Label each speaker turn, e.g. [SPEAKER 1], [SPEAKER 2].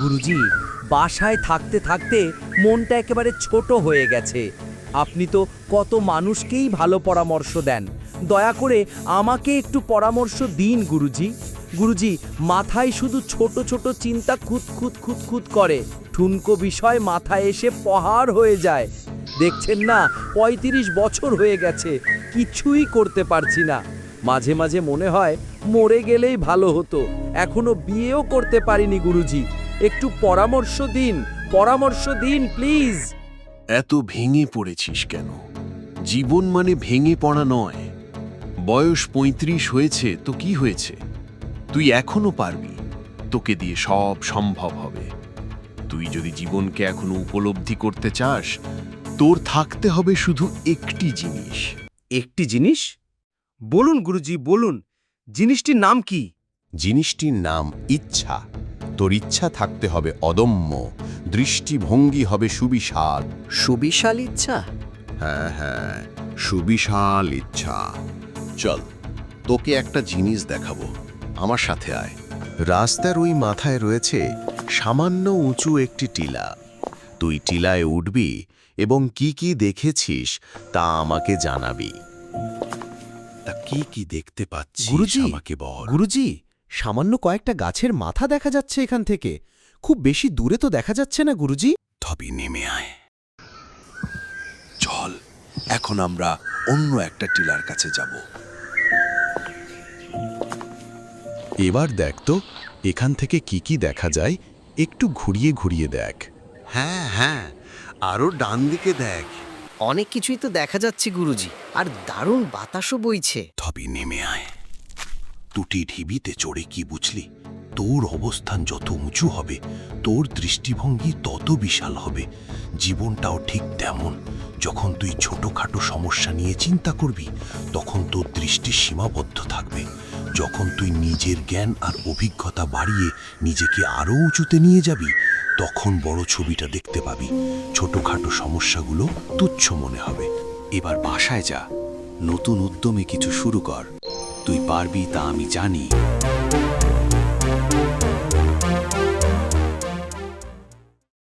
[SPEAKER 1] গুরুজি, বাসায় থাকতে থাকতে মনটা একেবারে ছোট হয়ে গেছে। আপনি তো কত মানুষকেই ভালো পরামর্শ দেন, দয়া করে আমাকে একটু পরামর্শ দিন গুরুজি। গুরুজি, মাথায় শুধু ছোট ছোট চিন্তা খুঁত খুঁত খুঁত খুঁত করে, ঠুনকো বিষয় মাথায় এসে পাহাড় হয়ে যায়। দেখছেন না, ৩৫ বছর হয়ে গেছে, কিছুই করতে পারছি না। মাঝে মাঝে মনে হয় মরে গেলেই ভালো হতো, এখনো বিয়েও করতে পারিনি গুরুজি। একটু পরামর্শ দিন প্লিজ।
[SPEAKER 2] এত ভেঙে পড়েছিস কেন? জীবন মানে ভেঙে পড়া নয়। বয়স ৩৫ হয়েছে তো কি হয়েছে? তুই এখনো পারবি, তোকে দিয়ে সব সম্ভব হবে। তুই যদি জীবনকে এখনো উপলব্ধি করতে চাস, তোর থাকতে হবে শুধু একটি জিনিস।
[SPEAKER 1] একটি জিনিস? বলুন গুরুজি, বলুন, জিনিসটির নাম কি?
[SPEAKER 3] জিনিসটির নাম ইচ্ছা। তোর ইচ্ছা থাকতে হবে অদম্য, দৃষ্টিভঙ্গি হবে সুবিশাল।
[SPEAKER 1] সুবিশাল ইচ্ছা?
[SPEAKER 3] হ্যাঁ, সুবিশাল ইচ্ছা। চল, তোকে একটা জিনিস দেখাবো, আমার সাথে আয়। রাস্তার ওই মাথায় রয়েছে সামান্য উঁচু একটি টিলা। তুই টিলায় উঠবি এবং কি কি দেখেছিস তা আমাকে জানাবি। তা কি কি দেখতে পাচ্ছিস
[SPEAKER 4] গুরুজি,
[SPEAKER 3] আমাকে বল।
[SPEAKER 4] গুরুজি, সামান্য কয়েকটা গাছের মাথা দেখা যাচ্ছে এখান থেকে। খুব বেশি দূরে তো দেখা যাচ্ছে না গুরুজি।
[SPEAKER 3] তবে নেমে আয়। চল, এখন আমরা অন্য একটা টিলার কাছে যাব। এবার দেখ তো এখান থেকে কি কি দেখা যায়, একটু ঘুরিয়ে ঘুরিয়ে দেখ।
[SPEAKER 5] হ্যাঁ, আরো ডান দিকে দেখ।
[SPEAKER 6] অনেক কিছুই তো দেখা যাচ্ছে গুরুজি, আর দারুণ বাতাসও বইছে।
[SPEAKER 3] তবে নেমে আয়। দুটি ঢিবিতে চড়ে কি বুঝলি? তোর অবস্থান যত উঁচু হবে, তোর দৃষ্টিভঙ্গি তত বিশাল হবে। জীবনটাও ঠিক তেমন। যখন তুই ছোটখাটো সমস্যা নিয়ে চিন্তা করবি, তখন তোর দৃষ্টি সীমাবদ্ধ থাকবে। যখন তুই নিজের জ্ঞান আর অভিজ্ঞতা বাড়িয়ে নিজেকে আরও উঁচুতে নিয়ে যাবি, তখন বড় ছবিটা দেখতে পাবি। ছোটখাটো সমস্যাগুলো তুচ্ছ মনে হবে।
[SPEAKER 5] এবার বাসায় যা, নতুন উদ্যমে কিছু শুরু কর। তুই পারবি তা আমি জানি।